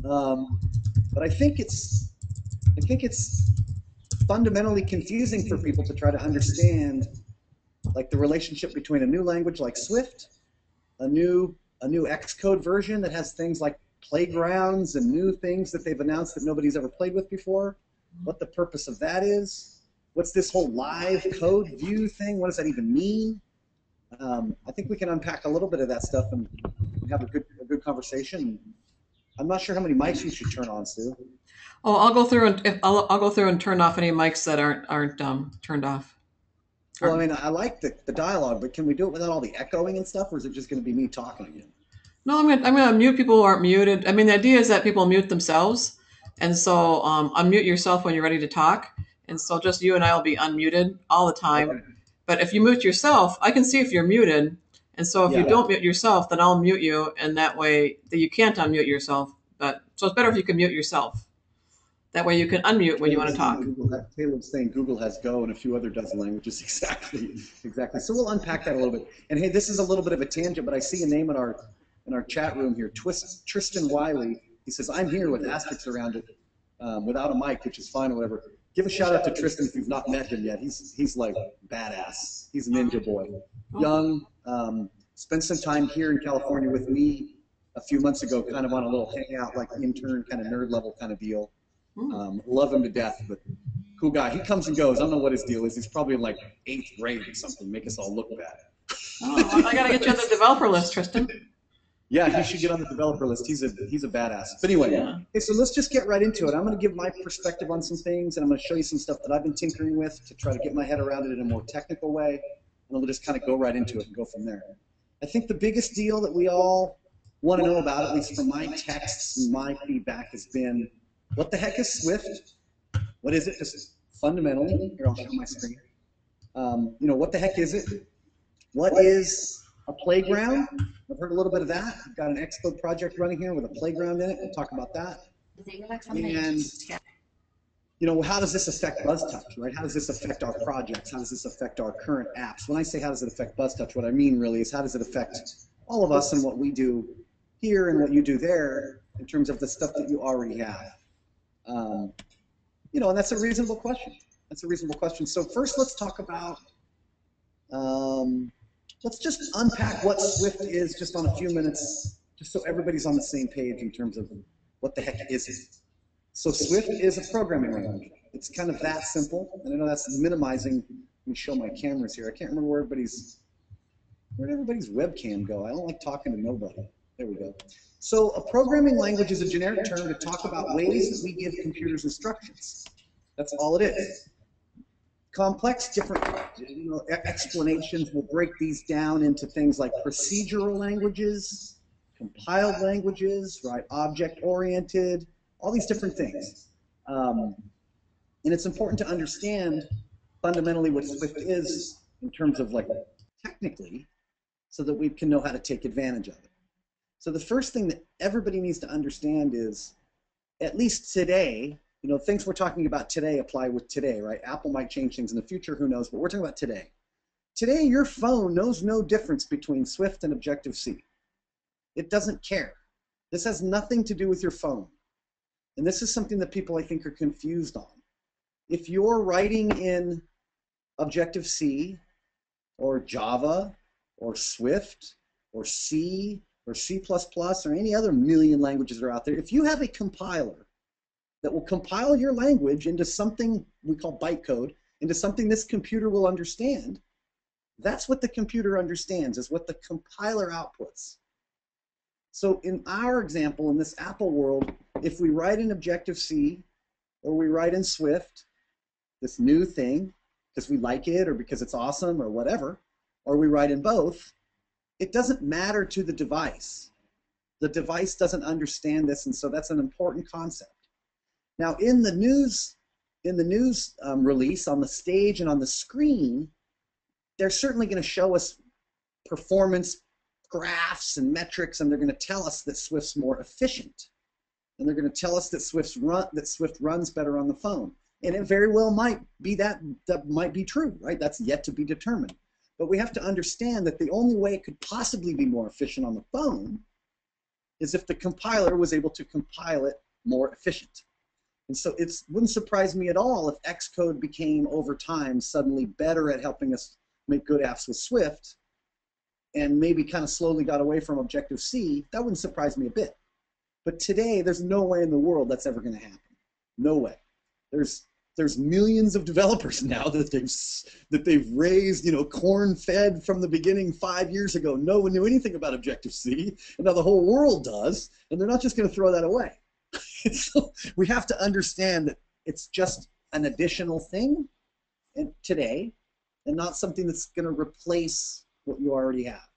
But I think it's fundamentally confusing for people to try to understand like the relationship between a new language like Swift, a new Xcode version that has things like playgrounds and new things that they've announced that nobody's ever played with before, what the purpose of that is, what's this whole live code view thing, what does that even mean? I think we can unpack a little bit of that stuff and have a good conversation. I'm not sure how many mics we should turn on, Sue. Oh, I'll go through and I'll go through and turn off any mics that aren't turned off. Well, I mean, I like the dialogue, but can we do it without all the echoing and stuff, or is it just going to be me talking again? No, I'm gonna mute people who aren't muted. I mean, the idea is that people mute themselves, and so unmute yourself when you're ready to talk. And so just you and I will be unmuted all the Okay. time. But if you mute yourself, I can see if you're muted. And so if you Yeah. don't mute yourself, then I'll mute you, and that way that you can't unmute yourself. But so it's better if you can mute yourself. That way you can unmute when you want to talk. Caleb's saying Google has Go and a few other dozen languages. Exactly. So we'll unpack that a little bit. And hey, this is a little bit of a tangent, but I see a name in our chat room here, Tristan Wiley. He says, I'm here with asterisks around it, without a mic, which is fine or whatever. Give a shout out to Tristan if you've not met him yet. He's like badass. He's a ninja boy. Young, spent some time here in California with me a few months ago, kind of on a little hangout, like intern, kind of nerd level kind of deal. Love him to death, but cool guy. He comes and goes. I don't know what his deal is. He's probably in like 8th grade or something. Make us all look bad. Oh, I gotta get you on the developer list, Tristan. Yeah, he should get on the developer list. He's a badass. But anyway, okay, so let's just get right into it. I'm going to give my perspective on some things, and I'm going to show you some stuff that I've been tinkering with to try to get my head around it in a more technical way, and we'll just kind of go right into it and go from there. I think the biggest deal that we all want to know about, at least from my texts and my feedback, has been, what the heck is Swift? What is it? Just fundamentally, here I'll show my screen. What the heck is it? What is a playground? I've heard a little bit of that. I've got an Xcode project running here with a playground in it. We'll talk about that. And how does this affect Buzztouch, right? How does this affect our projects? How does this affect our current apps? When I say how does it affect Buzztouch, what I mean really is how does it affect all of us and what we do here and what you do there in terms of the stuff that you already have. And that's a reasonable question. That's a reasonable question. So first, let's talk about, let's just unpack what Swift is just on a few minutes, just so everybody's on the same page in terms of what the heck is it. So Swift is a programming language. It's kind of that simple. And I know that's minimizing. Let me show my cameras here. I can't remember where'd everybody's webcam go. I don't like talking to nobody. There we go. So a programming language is a generic term to talk about ways that we give computers instructions. That's all it is. Complex, different explanations will break these down into things like procedural languages, compiled languages, right? Object-oriented, all these different things. And it's important to understand fundamentally what Swift is in terms of like technically, so that we can know how to take advantage of it. So the first thing that everybody needs to understand is, at least today, things we're talking about today apply with today, right? Apple might change things in the future, who knows, but we're talking about today. Today, your phone knows no difference between Swift and Objective-C. It doesn't care. This has nothing to do with your phone. And this is something that people, I think, are confused on. If you're writing in Objective-C or Java or Swift or C or C++ or any other million languages that are out there, if you have a compiler that will compile your language into something we call bytecode, into something this computer will understand, that's what the computer understands, is what the compiler outputs. So in our example, in this Apple world, if we write in Objective-C or we write in Swift, this new thing, because we like it or because it's awesome or whatever, or we write in both, it doesn't matter to the device. The device doesn't understand this, and so that's an important concept. Now, in the news release on the stage and on the screen, they're certainly going to show us performance graphs and metrics, and they're going to tell us that Swift's more efficient, and they're going to tell us that Swift runs better on the phone. And it very well might be that might be true, right? That's yet to be determined. But we have to understand that the only way it could possibly be more efficient on the phone is if the compiler was able to compile it more efficient. And so it wouldn't surprise me at all if Xcode became, over time, suddenly better at helping us make good apps with Swift, and maybe kind of slowly got away from Objective-C. That wouldn't surprise me a bit. But today, there's no way in the world that's ever going to happen. No way. There's millions of developers now that they've raised, you know, corn-fed from the beginning 5 years ago. No one knew anything about Objective-C, and now the whole world does, and they're not just going to throw that away. So we have to understand that it's just an additional thing today, and not something that's going to replace what you already have.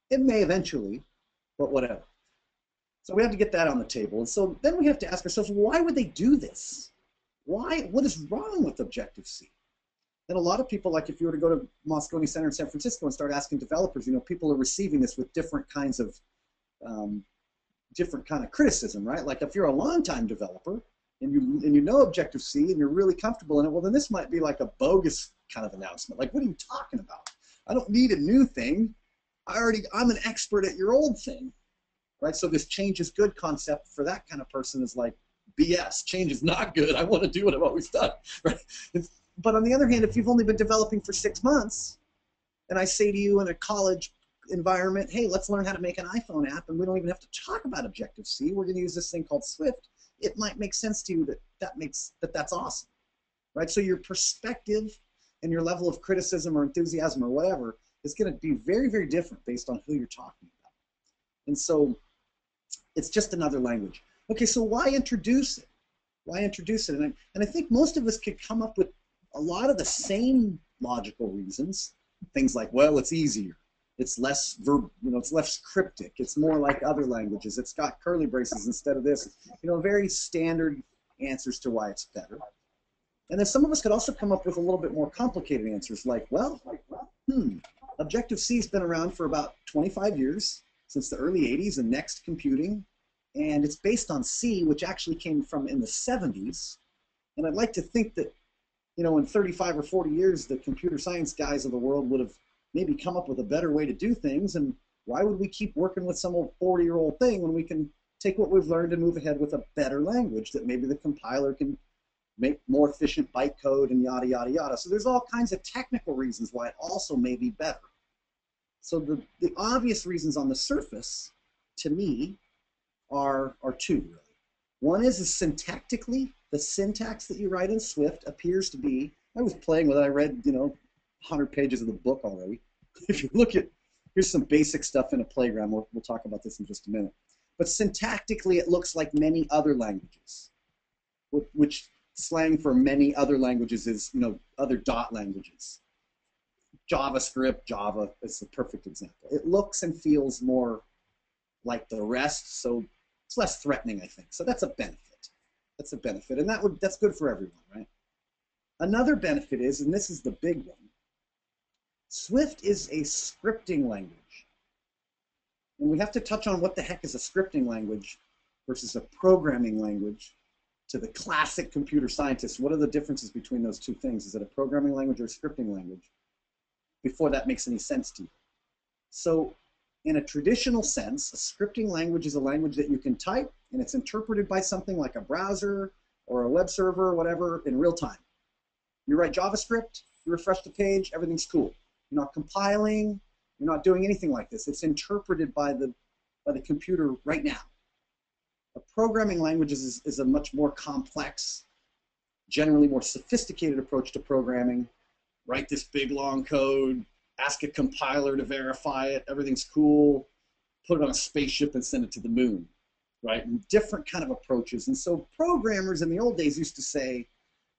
It may eventually, but whatever. So we have to get that on the table. And so then we have to ask ourselves, why would they do this? Why? What is wrong with Objective-C? And a lot of people, like if you were to go to Moscone Center in San Francisco and start asking developers, you know, people are receiving this with different kinds of criticism, right? Like if you're a longtime developer and you know Objective-C and you're really comfortable in it, well, then this might be like a bogus kind of announcement. Like, what are you talking about? I don't need a new thing. I'm an expert at your old thing, right? So this change is good concept for that kind of person is like BS. Change is not good. I want to do what I've always done, right? But on the other hand, if you've only been developing for 6 months, and I say to you in a college environment, hey, let's learn how to make an iPhone app, and we don't even have to talk about Objective-C. We're going to use this thing called Swift. It might make sense to you that's awesome, right? So your perspective and your level of criticism or enthusiasm or whatever is going to be very, very different based on who you're talking about. And so it's just another language. Okay, so why introduce it? Why introduce it? And I think most of us could come up with a lot of the same logical reasons. Things like, well, it's easier. It's less it's less cryptic. It's more like other languages. It's got curly braces instead of this. You know, very standard answers to why it's better. And then some of us could also come up with a little bit more complicated answers like, well, Objective-C's been around for about 25 years, since the early 80s and Next Computing, and it's based on C, which actually came from in the 70s. And I'd like to think that, you know, in 35 or 40 years, the computer science guys of the world would have maybe come up with a better way to do things, and why would we keep working with some old 40-year-old thing when we can take what we've learned and move ahead with a better language that maybe the compiler can make more efficient bytecode and yada, yada, yada. So there's all kinds of technical reasons why it also may be better. So the obvious reasons on the surface, to me, are two, really. One is syntactically, the syntax that you write in Swift appears to be, I was playing with it, I read, you know, 100 pages of the book already. If you look at, here's some basic stuff in a playground, we'll talk about this in just a minute. But syntactically, it looks like many other languages, which slang for many other languages is, you know, other dot languages. JavaScript, Java is the perfect example. It looks and feels more like the rest, so it's less threatening, I think. So that's a benefit. That's a benefit, and that's good for everyone, right? Another benefit is, and this is the big one, Swift is a scripting language. And we have to touch on what the heck is a scripting language versus a programming language to the classic computer scientists. What are the differences between those two things? Is it a programming language or a scripting language? Before that makes any sense to you. So in a traditional sense, a scripting language is a language that you can type and it's interpreted by something like a browser or a web server or whatever in real time. You write JavaScript, you refresh the page, everything's cool. You're not compiling, you're not doing anything like this. It's interpreted by the computer right now. A programming language is a much more complex, generally more sophisticated approach to programming. Write this big long code, ask a compiler to verify it, everything's cool, put it on a spaceship and send it to the moon, right? And different kind of approaches. And so programmers in the old days used to say,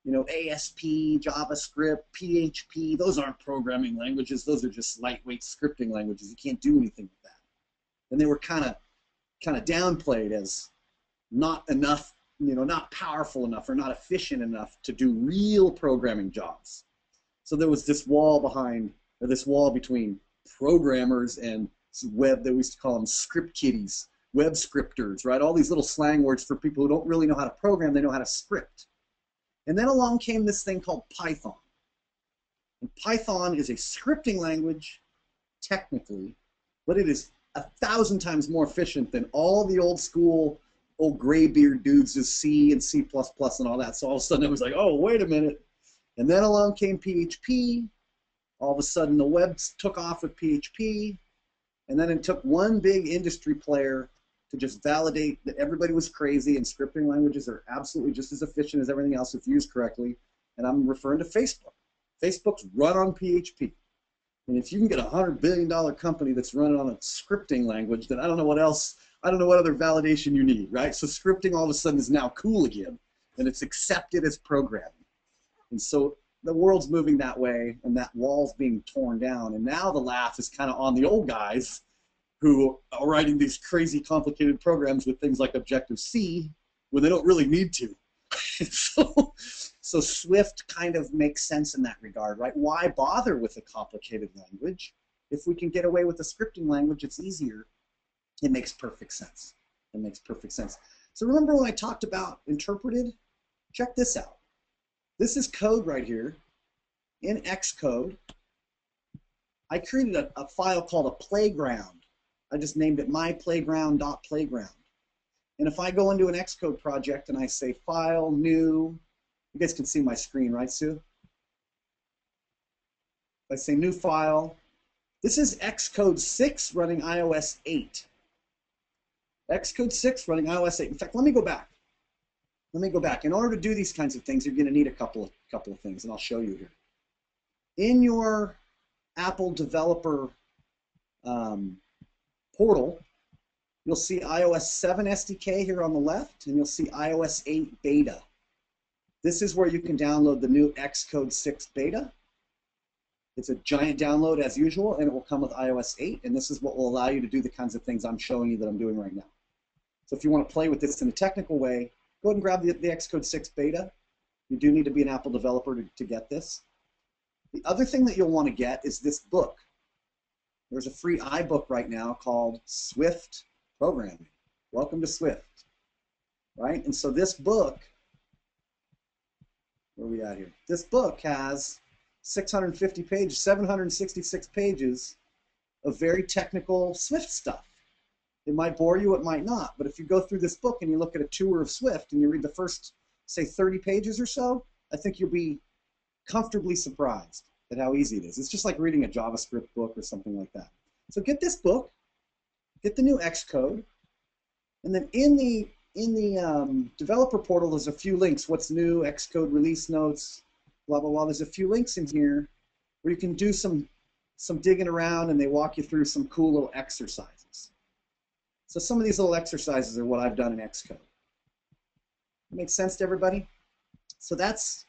you know, ASP, JavaScript, PHP, those aren't programming languages, those are just lightweight scripting languages. You can't do anything with that. And they were kind of downplayed as not enough, you know, not powerful enough or not efficient enough to do real programming jobs. So there was this wall between programmers and web, they used to call them script kiddies, web scripters, right? All these little slang words for people who don't really know how to program, they know how to script. And then along came this thing called Python. And Python is a scripting language, technically, but it is 1,000 times more efficient than all the old school, old graybeard dudes with C and C++ and all that. So all of a sudden it was like, oh, wait a minute. And then along came PHP. All of a sudden the web took off with PHP. And then it took one big industry player to just validate that everybody was crazy and scripting languages are absolutely just as efficient as everything else if used correctly. And I'm referring to Facebook. Facebook's run on PHP. And if you can get a $100 billion company that's running on a scripting language, then I don't know what else, I don't know what other validation you need, right? So scripting all of a sudden is now cool again, and it's accepted as programming. And so the world's moving that way, and that wall's being torn down. And now the laugh is kind of on the old guys who are writing these crazy complicated programs with things like Objective-C when they don't really need to. So Swift kind of makes sense in that regard, right? Why bother with a complicated language? If we can get away with a scripting language, it's easier. It makes perfect sense. It makes perfect sense. So remember when I talked about interpreted? Check this out. This is code right here in Xcode. I created a file called a playground. I just named it myplayground.playground. And if I go into an Xcode project and I say file, new, you guys can see my screen, right, Sue? If I say new file, this is Xcode 6 running iOS 8. Xcode 6 running iOS 8. In fact, let me go back. Let me go back. In order to do these kinds of things, you're going to need a couple of things, and I'll show you here. In your Apple developer portal, you'll see iOS 7 SDK here on the left, and you'll see iOS 8 beta. This is where you can download the new Xcode 6 beta. It's a giant download as usual, and it will come with iOS 8, and this is what will allow you to do the kinds of things I'm showing you that I'm doing right now. So if you want to play with this in a technical way, go ahead and grab the Xcode 6 beta. You do need to be an Apple developer to get this. The other thing that you'll want to get is this book. There's a free iBook right now called Swift Programming. Welcome to Swift, right? And so this book, where are we at here? This book has 650 pages, 766 pages of very technical Swift stuff. It might bore you, it might not, but if you go through this book and you look at a tour of Swift and you read the first, say, 30 pages or so, I think you'll be comfortably surprised at how easy it is. It's just like reading a JavaScript book or something like that. So get this book, get the new Xcode, and then in the developer portal, there's a few links. What's new, Xcode release notes, blah, blah, blah. There's a few links in here where you can do some digging around, and they walk you through some cool little exercises. So some of these little exercises are what I've done in Xcode. Makes sense to everybody? So that's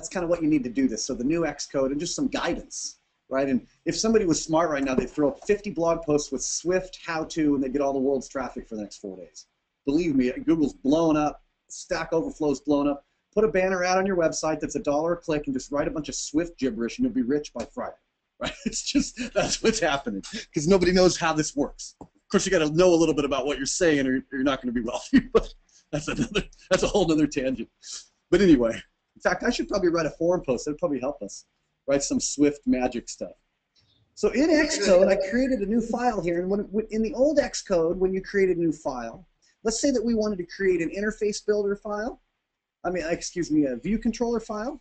kind of what you need to do this. So the new Xcode and just some guidance, right? And if somebody was smart right now, they'd throw up 50 blog posts with Swift how-to, and they'd get all the world's traffic for the next 4 days. Believe me, Google's blowing up, Stack Overflow's blowing up. Put a banner out on your website that's $1 a click and just write a bunch of Swift gibberish and you'll be rich by Friday, right? It's just, that's what's happening because nobody knows how this works. Of course, you got to know a little bit about what you're saying or you're not going to be wealthy, but that's a whole other tangent. But anyway, in fact, I should probably write a forum post. That'd probably help us write some Swift magic stuff. So in Xcode, I created a new file here. And in the old Xcode, when you created a new file, let's say that we wanted to create an interface builder file. A view controller file.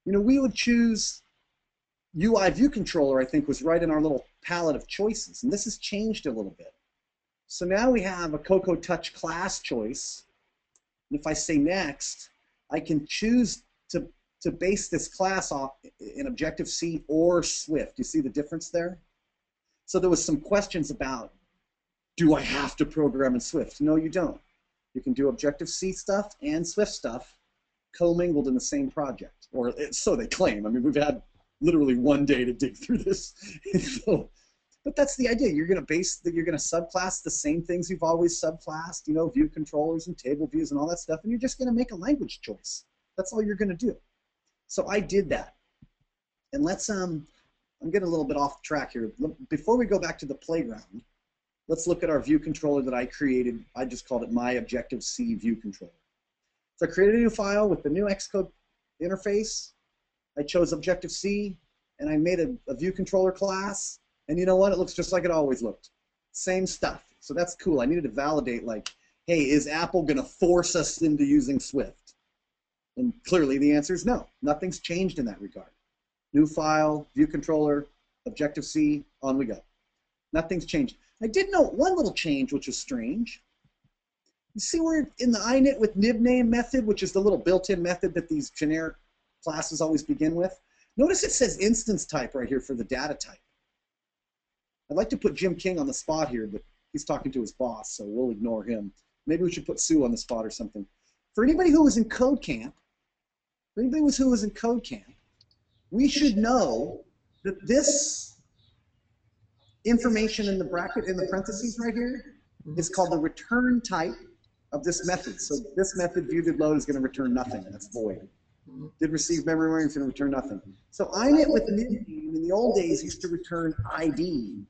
You know, we would choose UI view controller, I think, was right in our little palette of choices. And this has changed a little bit. So now we have a Cocoa Touch class choice. And if I say next, I can choose to base this class off in Objective-C or Swift. You see the difference there? So there was some questions about, do I have to program in Swift? No, you don't. You can do Objective-C stuff and Swift stuff commingled in the same project, or so they claim. I mean, we've had literally 1 day to dig through this. But that's the idea. You're going to subclass the same things you've always subclassed, you know, view controllers and table views and all that stuff, and you're just going to make a language choice. That's all you're going to do. So I did that. And let's, I'm getting a little bit off track here. Before we go back to the playground, let's look at our view controller that I created. I just called it my Objective-C view controller. So I created a new file with the new Xcode interface. I chose Objective-C, and I made a view controller class. And you know what? It looks just like it always looked. Same stuff. So that's cool. I needed to validate, like, hey, is Apple going to force us into using Swift? And clearly the answer is no. Nothing's changed in that regard. New file, view controller, Objective-C, on we go. Nothing's changed. I did note one little change, which is strange. You see where in the init with nibname method, which is the little built-in method that these generic classes always begin with, notice it says instance type right here for the data type. I'd like to put Jim King on the spot here, but he's talking to his boss, so we'll ignore him. Maybe we should put Sue on the spot or something. For anybody who was in Code Camp, we should know that this information in the bracket, in the parentheses right here, is called the return type of this method. So this method, view.didLoad, is going to return nothing. That's void. Did receive memory warning is going to return nothing. So init with nibname in the old days used to return ID.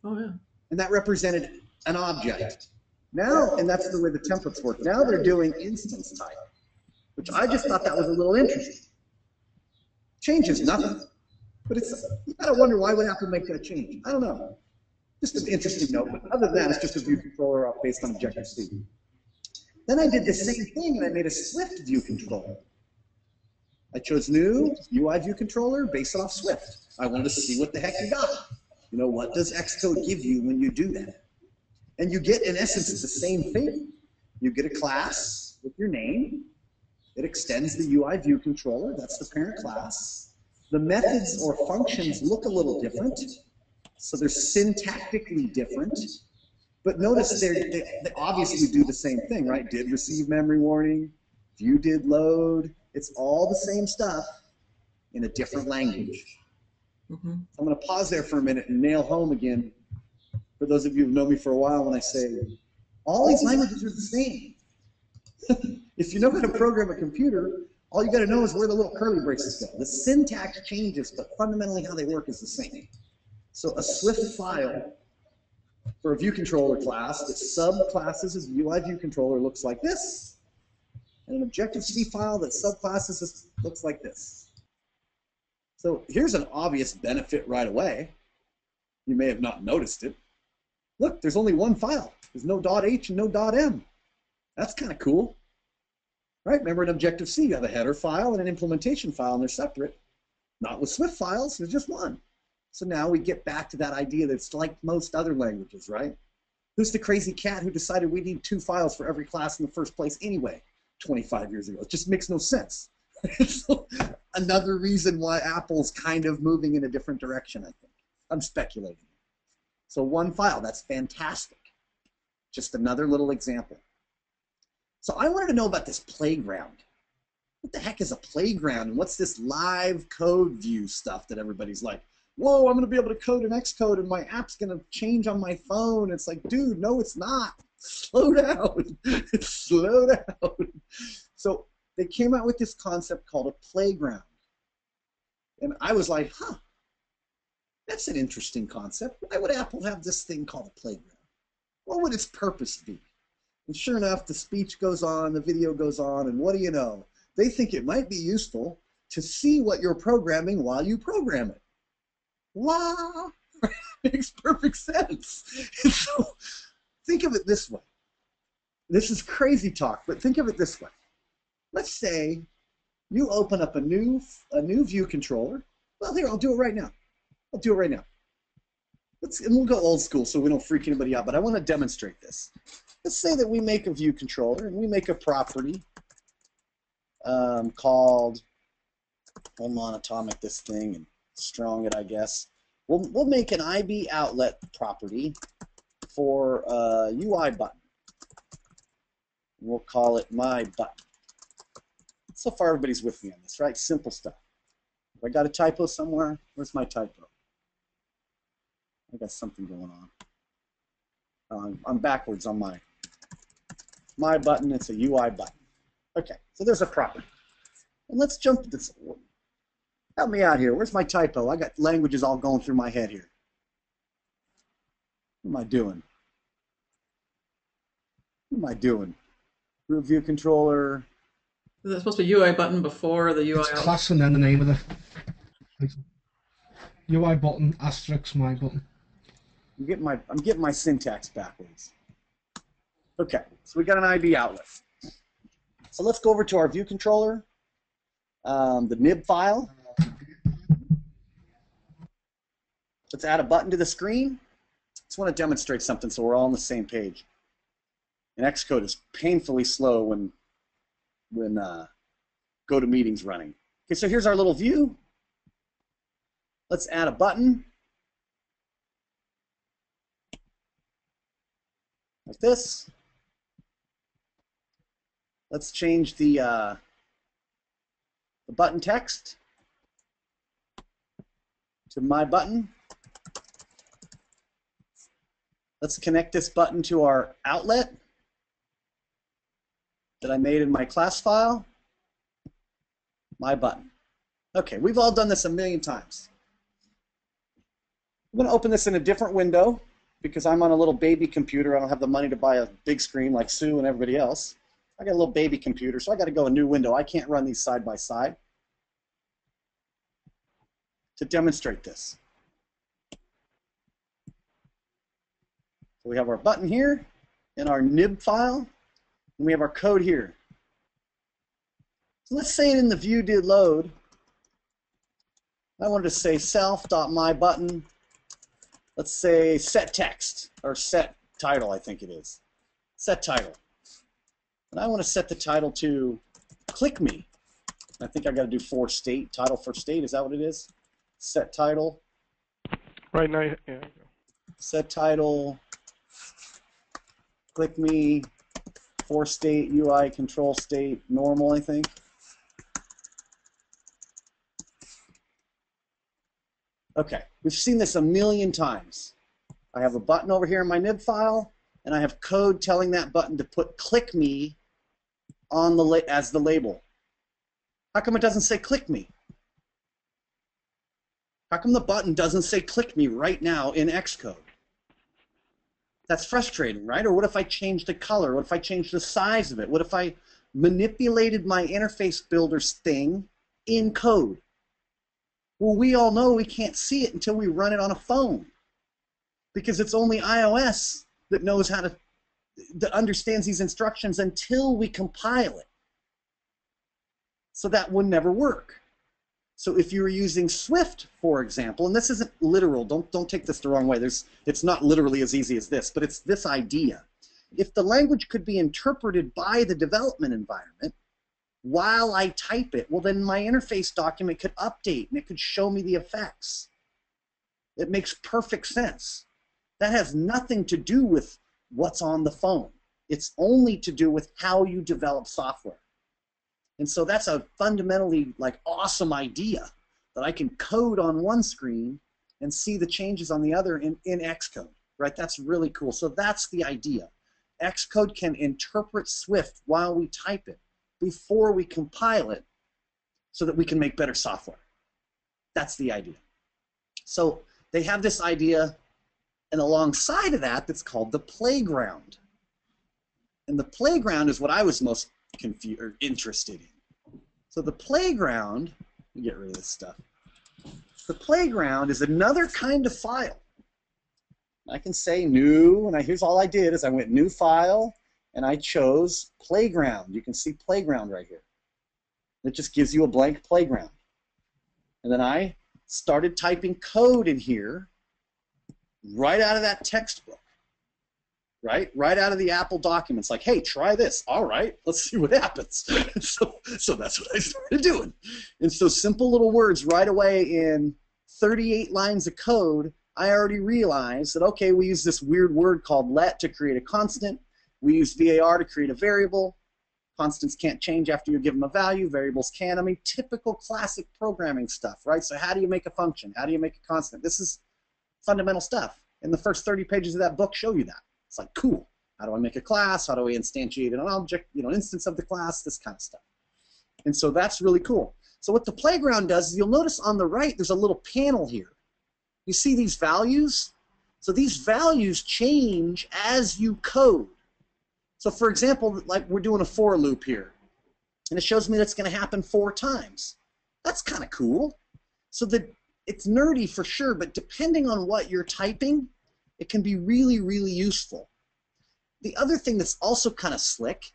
Oh, yeah. And that represented an object. Now, and that's the way the templates work. Now they're doing instance type, which I just thought that was a little interesting. Changes nothing. But it's, you gotta wonder, why would Apple make that change? I don't know. Just an interesting note, but other than that, it's just a view controller based on Objective-C. Then I did the same thing and I made a Swift view controller. I chose new UI view controller based off Swift. I wanted to see what the heck you got. You know, what does Xcode give you when you do that? And you get, in essence, the same thing. You get a class with your name. It extends the UI view controller. That's the parent class. The methods or functions look a little different. So they're syntactically different. But notice they obviously do the same thing, right? Did receive memory warning. View did load. It's all the same stuff in a different language. I'm going to pause there for a minute and nail home again, for those of you who've known me for a while, when I say all these languages are the same. If you know how to program a computer, all you got to know is where the little curly braces go. The syntax changes, but fundamentally how they work is the same. So a Swift file for a view controller class that subclasses as UI view controller looks like this, and an Objective-C file that subclasses looks like this. So here's an obvious benefit right away. You may have not noticed it. Look, there's only one file. There's no .h and no .m. That's kind of cool. Right? Remember in Objective-C, you have a header file and an implementation file, and they're separate. Not with Swift files, there's just one. So now we get back to that idea that it's like most other languages, right? Who's the crazy cat who decided we need 2 files for every class in the first place anyway, 25 years ago? It just makes no sense. So, another reason why Apple's kind of moving in a different direction, I think. I'm speculating. So one file, that's fantastic. Just another little example. So I wanted to know about this playground. What the heck is a playground? And what's this live code view stuff that everybody's like, whoa, I'm going to be able to code in Xcode and my app's going to change on my phone. It's like, dude, no, it's not. Slow down. Slow down. So they came out with this concept called a playground. And I was like, huh, that's an interesting concept. Why would Apple have this thing called a playground? What would its purpose be? And sure enough, the speech goes on, the video goes on, and what do you know? They think it might be useful to see what you're programming while you program it. Wow, makes perfect sense. And so think of it this way. This is crazy talk, but think of it this way. Let's say you open up a new view controller. Well, here, I'll do it right now. I'll do it right now. And we'll go old school so we don't freak anybody out, but I want to demonstrate this. Let's say that we make a view controller and we make a property called, we'll monatomic this thing and strong it, I guess. We'll make an IB outlet property for a UI button. We'll call it my button. So far, everybody's with me on this, right? Simple stuff. If I got a typo somewhere, where's my typo? I got something going on. I'm backwards on my button. It's a UI button. Okay, so there's a property. And let's jump to this. Help me out here. Where's my typo? I got languages all going through my head here. What am I doing? What am I doing? Root view controller. Is it supposed to be UI button before the UI? It's class and then the name of the UI button asterisk my button. I'm getting my syntax backwards. Okay, so we got an ID outlet. So let's go over to our view controller, the nib file. Let's add a button to the screen. Just want to demonstrate something so we're all on the same page. And Xcode is painfully slow when GoToMeeting's running. Okay, so here's our little view. Let's add a button. Like this. Let's change the button text to my button. Let's connect this button to our outlet that I made in my class file. My button. Okay, we've all done this a million times. I'm going to open this in a different window because I'm on a little baby computer. I don't have the money to buy a big screen like Sue and everybody else. I got a little baby computer, so I got to go a new window. I can't run these side by side to demonstrate this. So we have our button here in our nib file, and we have our code here. So let's say in the view did load, I wanted to say self.myButton. Let's say set text, or set title, I think it is. Set title. And I want to set the title to click me. I think I got to do for state, title for state, is that what it is? Set title. Right now, yeah. Set title, click me, for state, UI, control state, normal, I think. Okay, we've seen this a million times. I have a button over here in my nib file, and I have code telling that button to put click me on as the label. How come it doesn't say click me? How come the button doesn't say click me right now in Xcode? That's frustrating, right? Or what if I change the color? What if I change the size of it? What if I manipulated my interface builder's thing in code? Well, we all know we can't see it until we run it on a phone because it's only iOS that knows how to, that understands these instructions until we compile it. So that would never work. So if you were using Swift, for example, and this isn't literal, don't take this the wrong way. It's not literally as easy as this, but it's this idea. If the language could be interpreted by the development environment while I type it, well then my interface document could update and it could show me the effects. It makes perfect sense. That has nothing to do with what's on the phone. It's only to do with how you develop software. And so that's a fundamentally awesome idea that I can code on one screen and see the changes on the other in Xcode, right? That's really cool. So that's the idea. Xcode can interpret Swift while we type it before we compile it so that we can make better software. That's the idea. So they have this idea, and alongside of that's called the playground. And the playground is what I was most interested in. So the playground, let me get rid of this stuff. The playground is another kind of file. I can say new, and here's all I did is I went new file, and I chose playground. You can see playground right here. It just gives you a blank playground. And then I started typing code in here right out of that textbook. Right out of the Apple documents, like, hey, try this. All right, let's see what happens. So that's what I started doing. And so simple little words right away in 38 lines of code, I already realized that, okay, we use this weird word called let to create a constant. We use var to create a variable. Constants can't change after you give them a value. Variables can. I mean, typical classic programming stuff, right? So how do you make a function? How do you make a constant? This is fundamental stuff. And the first 30 pages of that book show you that. It's like, cool. How do I make a class? How do I instantiate an object, an instance of the class, this kind of stuff. And so that's really cool. So what the playground does is you'll notice on the right there's a little panel here. You see these values? So these values change as you code. So for example, like we're doing a for loop here. And it shows me that's going to happen 4 times. That's kind of cool. So it's nerdy for sure, but depending on what you're typing, It can be really, really useful. The other thing that's also kind of slick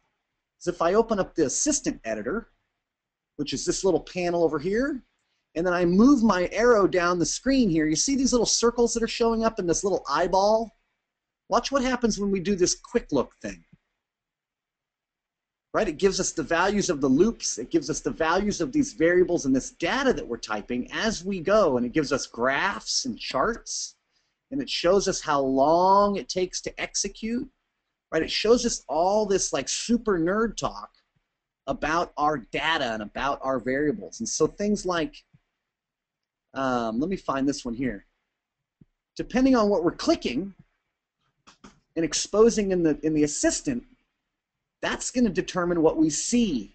is if I open up the assistant editor, which is this little panel over here, and then I move my arrow down the screen here. You see these little circles that are showing up in this little eyeball? Watch what happens when we do this quick look thing. Right? It gives us the values of the loops. It gives us the values of these variables and this data that we're typing as we go. And it gives us graphs and charts. And it shows us how long it takes to execute. Right? It shows us all this like super nerd talk about our data and about our variables. And so things like, let me find this one here. Depending on what we're clicking and exposing in the assistant, that's going to determine what we see.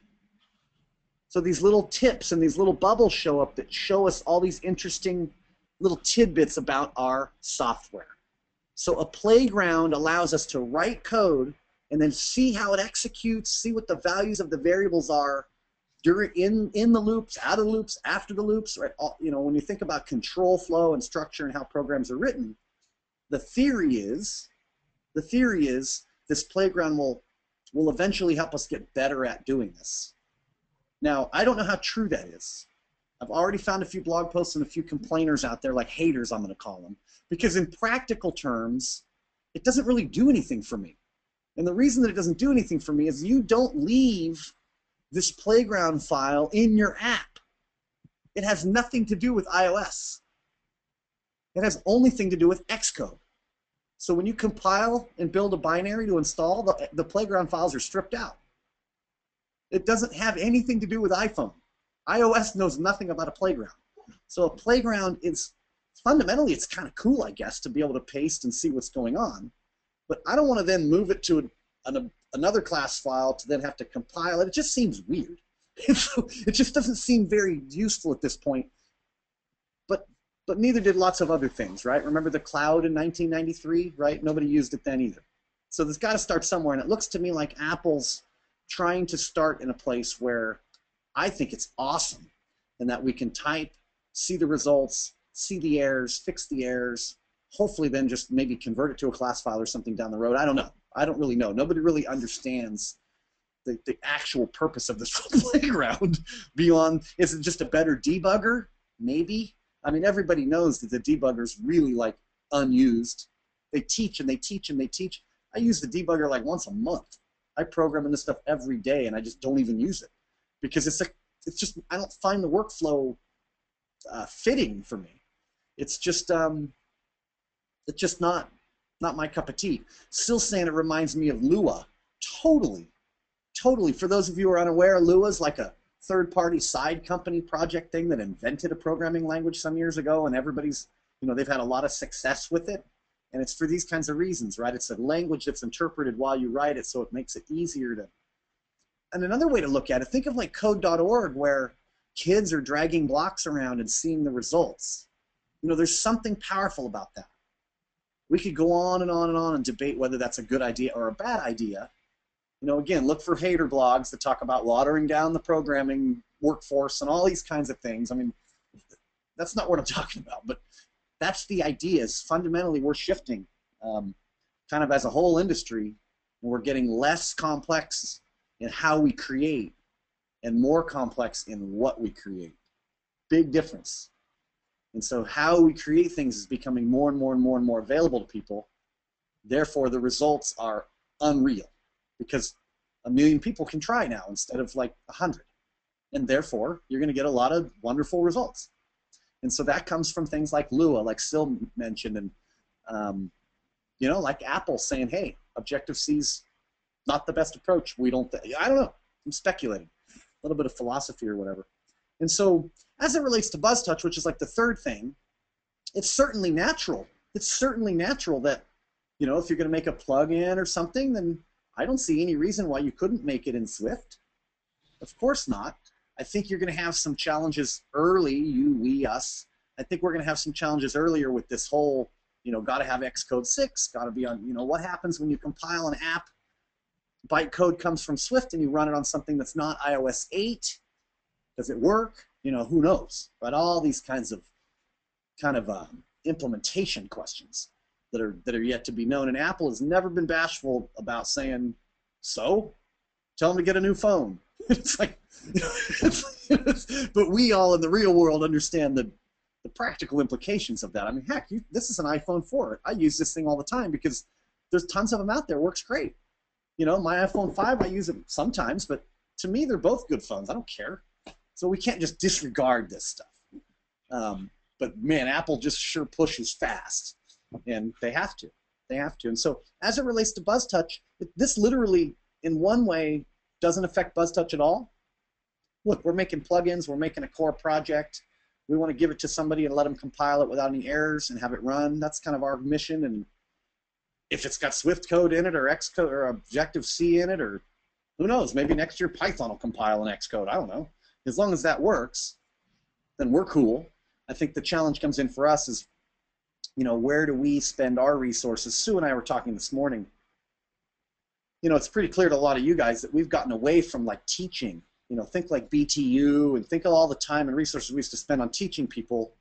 So these little tips and these little bubbles show up that show us all these interesting little tidbits about our software. So a playground allows us to write code and then see how it executes, see what the values of the variables are during in the loops, out of the loops, after the loops. Right? You know, when you think about control flow and structure and how programs are written, the theory is this playground will eventually help us get better at doing this. Now, I don't know how true that is. I've already found a few blog posts and a few complainers out there, like haters I'm going to call them, because in practical terms, it doesn't really do anything for me. And the reason that it doesn't do anything for me is you don't leave this playground file in your app. It has nothing to do with iOS. It has only thing to do with Xcode. So when you compile and build a binary to install, the playground files are stripped out. It doesn't have anything to do with iPhone. iOS knows nothing about a playground. So a playground is, fundamentally, it's kind of cool, I guess, to be able to paste and see what's going on. But I don't want to then move it to another class file to then have to compile it. It just seems weird. It just doesn't seem very useful at this point. But neither did lots of other things, right? Remember the cloud in 1993, right? Nobody used it then either. So there's got to start somewhere, and it looks to me like Apple's trying to start in a place where I think it's awesome, and that we can type, see the results, see the errors, fix the errors, hopefully then just maybe convert it to a class file or something down the road. I don't know. I don't really know. Nobody really understands the actual purpose of this playground beyond, is it just a better debugger? Maybe. I mean, everybody knows that the debugger's really like unused. They teach and they teach and they teach. I use the debugger like once a month. I program in this stuff every day and I just don't even use it because it's just, I don't find the workflow fitting for me. It's just not my cup of tea. Still saying it reminds me of Lua. Totally. For those of you who are unaware, Lua is like a third-party side company project thing that invented a programming language some years ago, and everybody's, you know, they've had a lot of success with it. And it's for these kinds of reasons, right? It's a language that's interpreted while you write it, so it makes it easier to. And another way to look at it, think of like code.org, where kids are dragging blocks around and seeing the results. You know, there's something powerful about that. We could go on and on and on and debate whether that's a good idea or a bad idea. You know, again, look for hater blogs that talk about watering down the programming workforce and all these kinds of things. I mean, that's not what I'm talking about, but that's the idea. Is fundamentally we're shifting kind of as a whole industry. We're getting less complex in how we create and more complex in what we create. Big difference. And so how we create things is becoming more and more and more and more available to people. Therefore, the results are unreal because 1 million people can try now instead of like 100. And therefore, you're going to get a lot of wonderful results. And so that comes from things like Lua, like Sil mentioned, and you know, like Apple saying, "Hey, Objective-C's not the best approach. We don't." I don't know. I'm speculating. A little bit of philosophy or whatever. And so, as it relates to Buzztouch, which is like the third thing, it's certainly natural. It's certainly natural that, you know, if you're going to make a plug-in or something, then I don't see any reason why you couldn't make it in Swift. Of course not. I think you're going to have some challenges early, you, we, us. I think we're going to have some challenges earlier with this whole, you know, got to have Xcode 6, got to be on, you know, what happens when you compile an app, bytecode comes from Swift and you run it on something that's not iOS 8? Does it work? You know, who knows? But all these kinds of implementation questions. that are yet to be known. And Apple has never been bashful about saying, so tell them to get a new phone. It's like, but we all in the real world understand the practical implications of that. I mean, heck, this is an iPhone 4. I use this thing all the time because there's tons of them out there. It works great. You know, my iPhone 5, I use it sometimes, but to me, they're both good phones. I don't care. So we can't just disregard this stuff. But man, Apple just sure pushes fast, and they have to. They have to. And so as it relates to Buzztouch, this literally, in one way, doesn't affect Buzztouch at all. Look, we're making plugins. We're making a core project. We want to give it to somebody and let them compile it without any errors and have it run. That's kind of our mission. And if it's got Swift code in it or Xcode or Objective-C in it, or who knows, maybe next year Python will compile an Xcode. I don't know. As long as that works, then we're cool. I think the challenge comes in for us is, you know, where do we spend our resources? Sue and I were talking this morning. You know, it's pretty clear to a lot of you guys that we've gotten away from like teaching. You know, think like BTU and think of all the time and resources we used to spend on teaching people.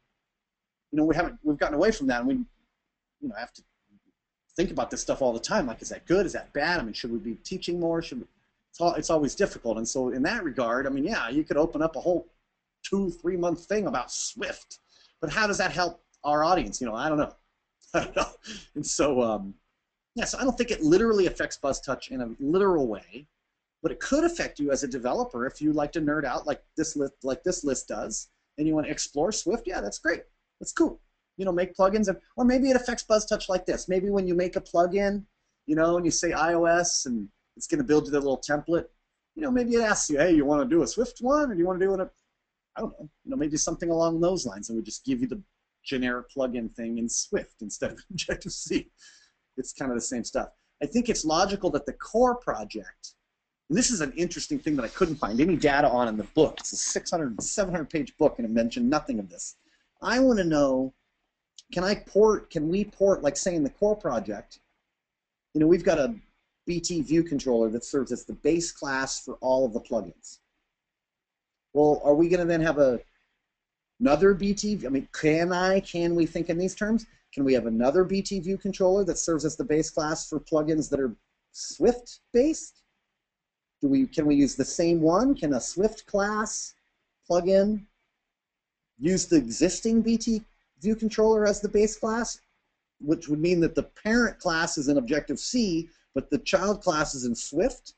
You know, we've gotten away from that, and we, you know, have to think about this stuff all the time. Like, is that good? Is that bad? I mean, should we be teaching more? It's always difficult. And so in that regard, I mean, yeah, you could open up a whole 2-3 month thing about Swift, but how does that help our audience? You know, I don't know. I don't know. And so, yeah, so I don't think it literally affects Buzztouch in a literal way, but it could affect you as a developer if you like to nerd out like this list does, and you want to explore Swift. Yeah, that's great. That's cool. You know, make plugins, or maybe it affects Buzztouch like this. Maybe when you make a plugin, you know, and you say iOS, and it's going to build you the little template. You know, maybe it asks you, hey, you want to do a Swift one, or do you want to do it? I don't know. You know, maybe something along those lines, and we just give you the generic plugin thing in Swift instead of Objective-C. It's kind of the same stuff. I think it's logical that the core project. And this is an interesting thing that I couldn't find any data on in the book. It's a 600, 700-page book, and it mentioned nothing of this. I want to know, can we port, like say in the core project, you know, we've got a BT view controller that serves as the base class for all of the plugins. Well, are we going to then have another BT? I mean, can we think in these terms? Can we have another BT view controller that serves as the base class for plugins that are Swift-based? Can we use the same one? Can a Swift class plugin use the existing BT view controller as the base class, which would mean that the parent class is in Objective-C, but the child class is in Swift?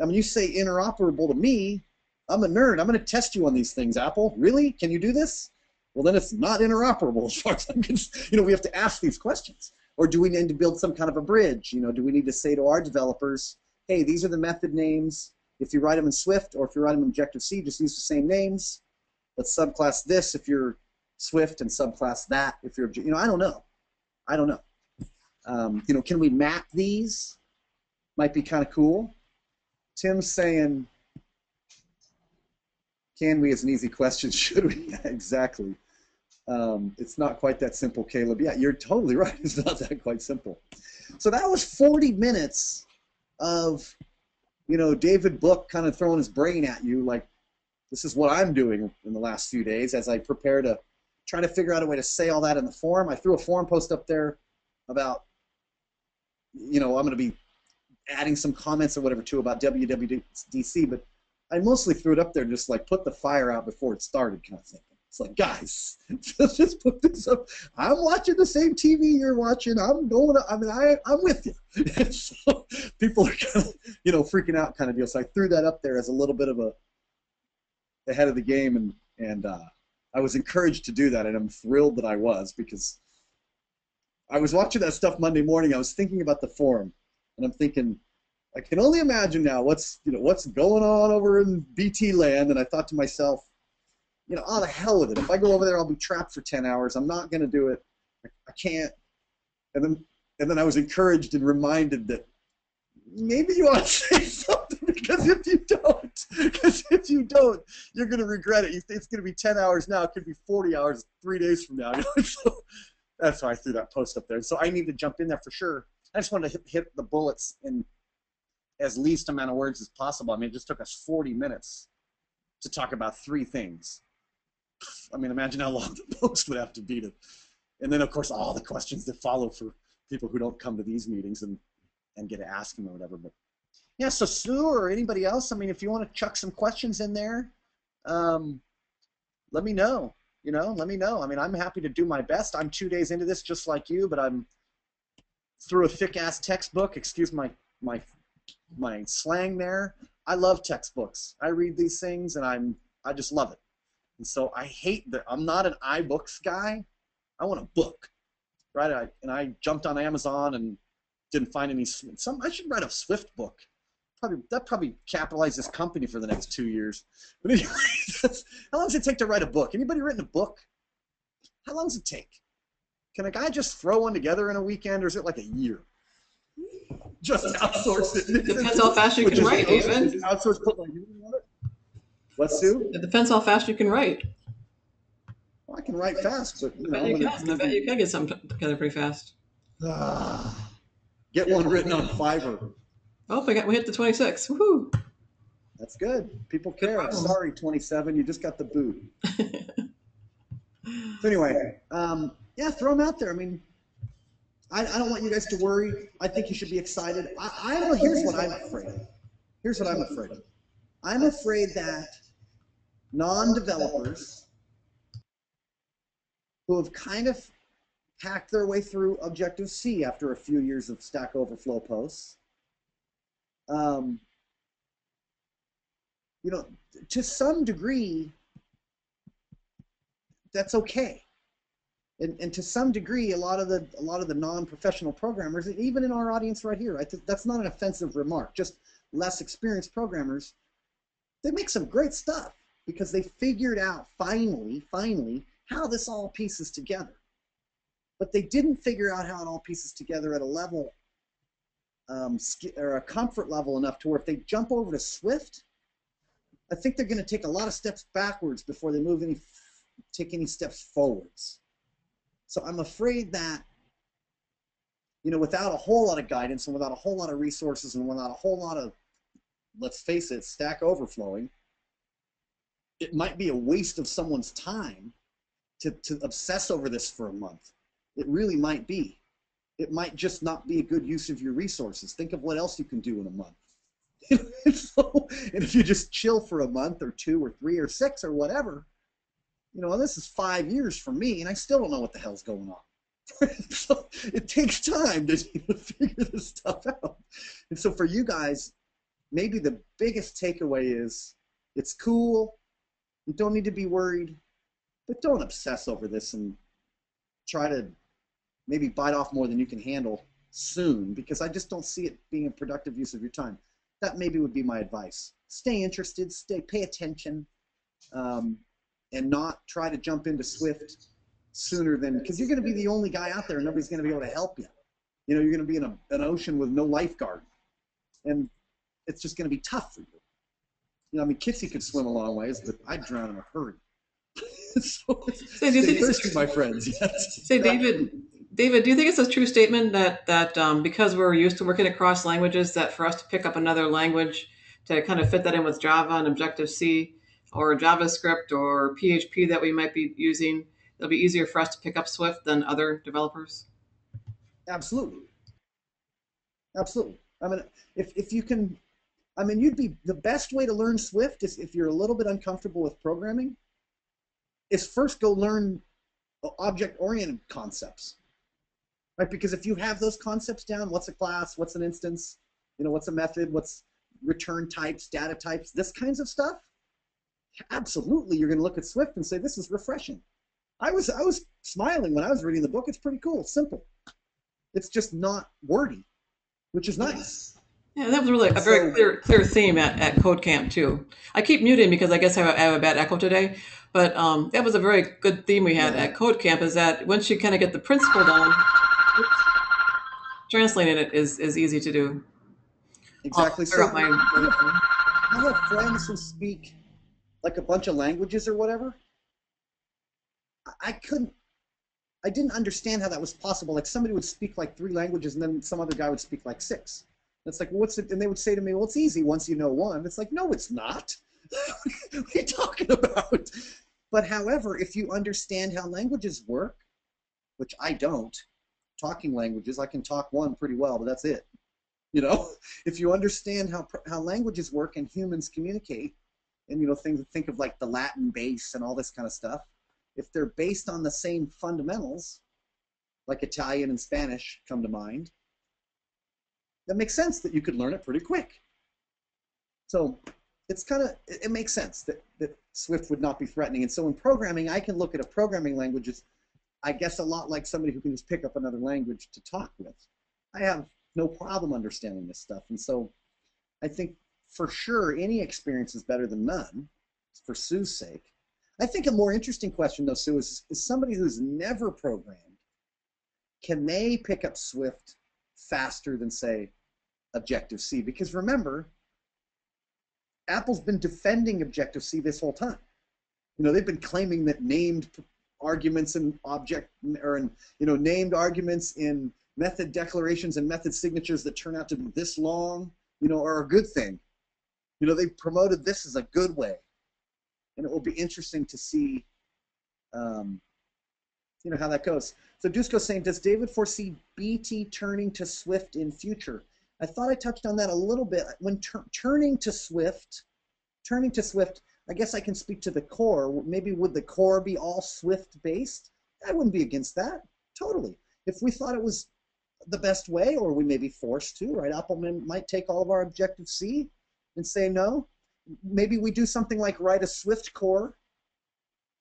I mean, you say interoperable to me. I'm a nerd. I'm going to test you on these things, Apple. Really? Can you do this? Well, then it's not interoperable as far as I'm concerned. You know, we have to ask these questions. Or do we need to build some kind of a bridge? You know, do we need to say to our developers, hey, these are the method names. If you write them in Swift or if you write them in Objective-C, just use the same names. Let's subclass this if you're Swift and subclass that if you're, you know, I don't know. I don't know. You know, can we map these? Might be kind of cool. Tim's saying, can we is an easy question. Should we? Yeah, exactly. It's not quite that simple, Caleb. Yeah, you're totally right. It's not that quite simple. So that was 40 minutes of, you know, David Book kind of throwing his brain at you like, this is what I'm doing in the last few days as I prepare to try to figure out a way to say all that in the forum. I threw a forum post up there about, you know, I'm going to be adding some comments or whatever too about WWDC, but I mostly threw it up there just like put the fire out before it started kind of thing. It's like, guys, just put this up. I'm watching the same TV you're watching. I'm going. I'm with you. So people are kind of, you know, freaking out kind of deal. So I threw that up there as a little bit of a ahead of the game, and I was encouraged to do that, and I'm thrilled that I was, because I was watching that stuff Monday morning. I was thinking about the forum, and I'm thinking, I can only imagine now what's going on over in BT land, and I thought to myself, you know, oh, the hell with it. If I go over there, I'll be trapped for 10 hours. I'm not going to do it. I can't. And then I was encouraged and reminded that maybe you ought to say something, because if you don't, you're going to regret it. It's going to be 10 hours now. It could be 40 hours 3 days from now. So that's why I threw that post up there. So I need to jump in there for sure. I just wanted to hit the bullets in as least amount of words as possible. I mean, it just took us 40 minutes to talk about 3 things. I mean, imagine how long the post would have to be to, and then of course all the questions that follow for people who don't come to these meetings and get to ask them or whatever. But yeah, so Sue or anybody else, I mean, if you want to chuck some questions in there, let me know. Let me know. I mean, I'm happy to do my best. I'm 2 days into this just like you, but I'm through a thick-ass textbook. Excuse my slang there. I love textbooks. I read these things, and I just love it. And so I hate that I'm not an iBooks guy. I want a book, right? I jumped on Amazon and didn't find any. I should write a Swift book. That probably capitalized this company for the next 2 years. But anyway, how long does it take to write a book? Anybody written a book? How long does it take? Can a guy just throw one together in a weekend, or is it like a year? Just outsource it. Depends how fast you can write, David. Outsource, put my name on it. What, Sue? It depends how fast you can write. Well, I can write fast, but I bet you can get something together pretty fast. Get one written on Fiverr. Oh, we hit the 26. Woohoo! That's good. People care. I'm sorry, 27. You just got the boot. So anyway, yeah, throw them out there. I mean, I don't want you guys to worry. I think you should be excited. Here's what I'm afraid of. Here's what I'm afraid of. I'm afraid that non-developers who have kind of hacked their way through Objective-C after a few years of Stack Overflow posts, to some degree, that's okay. And to some degree, a lot of the non-professional programmers, even in our audience right here, that's not an offensive remark. Just less experienced programmers, they make some great stuff because they figured out finally how this all pieces together. But they didn't figure out how it all pieces together at a level or a comfort level enough to where if they jump over to Swift, I think they're going to take a lot of steps backwards before they take any steps forwards. So I'm afraid that, without a whole lot of guidance and without a whole lot of resources and without a whole lot of, let's face it, Stack Overflowing, it might be a waste of someone's time to obsess over this for a month. It really might be. It might just not be a good use of your resources. Think of what else you can do in a month. And if you just chill for a month or 2 or 3 or 6 or whatever, this is 5 years for me, and I still don't know what the hell's going on. So it takes time to figure this stuff out. And so for you guys, maybe the biggest takeaway is it's cool. You don't need to be worried, but don't obsess over this and try to maybe bite off more than you can handle soon, because I just don't see it being a productive use of your time. That maybe would be my advice. Stay interested, pay attention, and not try to jump into Swift sooner than, because you're going to be the only guy out there and nobody's going to be able to help you. You're going to be in an ocean with no lifeguard, and it's just going to be tough for you. I mean, Kitsy could swim a long ways, but I'd drown in a hurry. So stay thirsty, my friends. Yes. Say, David, do you think it's a true statement that because we're used to working across languages, that for us to pick up another language to kind of fit that in with Java and Objective-C or JavaScript or PHP that we might be using, it'll be easier for us to pick up Swift than other developers? Absolutely. Absolutely. I mean, if you can, I mean, the best way to learn Swift is, if you're a little bit uncomfortable with programming, is first go learn object-oriented concepts, right? Because if you have those concepts down, what's a class, what's an instance, what's a method, what's return types, data types, this kinds of stuff, absolutely you're going to look at Swift and say, this is refreshing. I was smiling when I was reading the book. It's pretty cool, simple. It's just not wordy, which is nice. Yeah, that was really a very clear theme at Code Camp too. I keep muting because I guess I have a bad echo today, but that was a very good theme we had at Code Camp, is that once you kind of get the principle down, translating it is easy to do. Exactly. So I have friends who speak like a bunch of languages or whatever. I didn't understand how that was possible. Like, somebody would speak like 3 languages and then some other guy would speak like 6. It's like, well, what's it? And they would say to me, well, it's easy once you know one. It's like, no, it's not. What are you talking about? But however, if you understand how languages work, which I don't, talking languages. I can talk one pretty well, but that's it. You know, if you understand how languages work and humans communicate, and you know, think of like the Latin base and all this kind of stuff. If they're based on the same fundamentals, like Italian and Spanish come to mind, that makes sense that you could learn it pretty quick. So it's kind of, it makes sense that Swift would not be threatening. And so in programming, I can look at a programming language as, I guess, a lot like somebody who can just pick up another language to talk with. I have no problem understanding this stuff. And so I think for sure any experience is better than none, for Sue's sake. I think a more interesting question, though, Sue, is somebody who's never programmed, can they pick up Swift faster than, say, Objective-C? Because remember, Apple's been defending Objective-C this whole time. You know, they've been claiming that named arguments in named arguments in method declarations and method signatures that turn out to be this long, you know, are a good thing. You know, they promoted this as a good way. And it will be interesting to see, you know, how that goes. So Dusko's saying, does David foresee BT turning to Swift in future? I thought I touched on that a little bit. When turning to Swift, I guess I can speak to the core. Maybe would the core be all Swift based? I wouldn't be against that, totally. If we thought it was the best way, or we may be forced to, right? Apple might take all of our Objective-C and say no. Maybe we do something like write a Swift core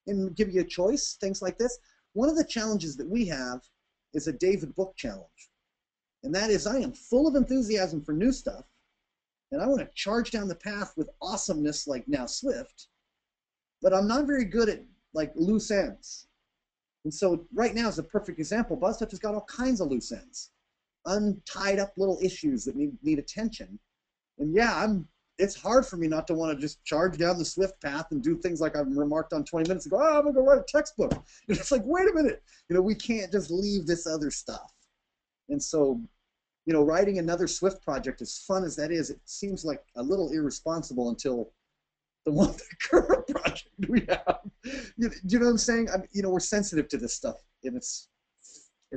and give you a choice, things like this. One of the challenges that we have is a David book challenge. And that is, I am full of enthusiasm for new stuff, and I want to charge down the path with awesomeness like now Swift, but I'm not very good at like loose ends. And so right now is a perfect example. Buzztouch has got all kinds of loose ends, untied up little issues that need attention. And yeah, it's hard for me not to want to just charge down the Swift path and do things like I remarked on 20 minutes ago. Oh, I'm going to go write a textbook. And it's like, wait a minute. You know, we can't just leave this other stuff. And so, you know, writing another Swift project, as fun as that is, it seems like a little irresponsible until the current project we have. Do you know what I'm saying? You know, we're sensitive to this stuff, and it's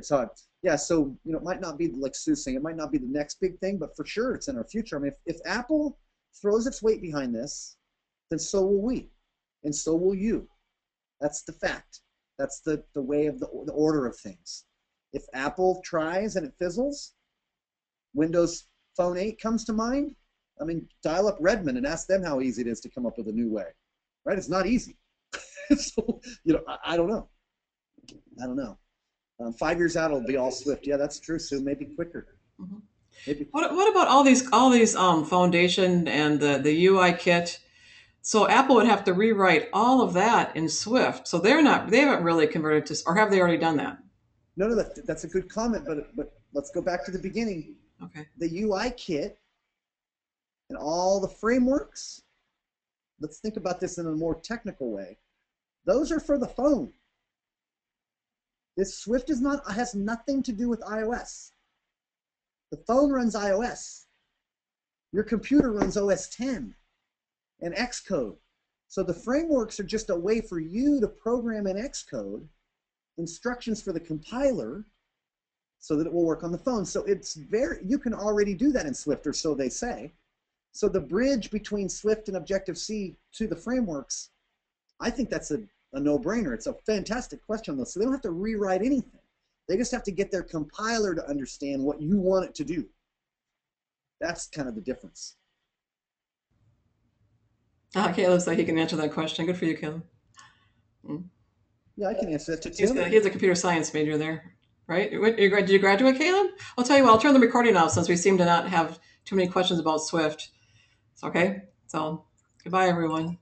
hard. Yeah, so, you know, it might not be, like Sue's saying, it might not be the next big thing, but for sure it's in our future. I mean, if Apple throws its weight behind this, then so will we, and so will you. That's the fact. That's the way of the order of things. If Apple tries and it fizzles, Windows Phone 8 comes to mind. I mean, dial up Redmond and ask them how easy it is to come up with a new way, right? It's not easy. So, you know, I don't know. I don't know. 5 years out, it'll be all Swift. Yeah, that's true, Sue. Maybe quicker. Mm-hmm. Maybe. What about all these foundation and the UI kit? So Apple would have to rewrite all of that in Swift. So they haven't really converted to, or have they already done that? No, that's a good comment, but let's go back to the beginning. Okay. The UI kit and all the frameworks, let's think about this in a more technical way. Those are for the phone. This Swift has nothing to do with iOS. The phone runs iOS. Your computer runs OS 10 and Xcode. So the frameworks are just a way for you to program in Xcode instructions for the compiler so that it will work on the phone. So you can already do that in Swift, or so they say. So the bridge between Swift and Objective-C to the frameworks, I think that's a no-brainer. It's a fantastic question, though. So they don't have to rewrite anything. They just have to get their compiler to understand what you want it to do. That's kind of the difference. Caleb looks like he can answer that question. Good for you, Caleb. Yeah, I can answer that too. He's a computer science major there, right? Did you graduate, Caleb? I'll tell you what, I'll turn the recording off since we seem to not have too many questions about Swift. It's okay. So goodbye, everyone.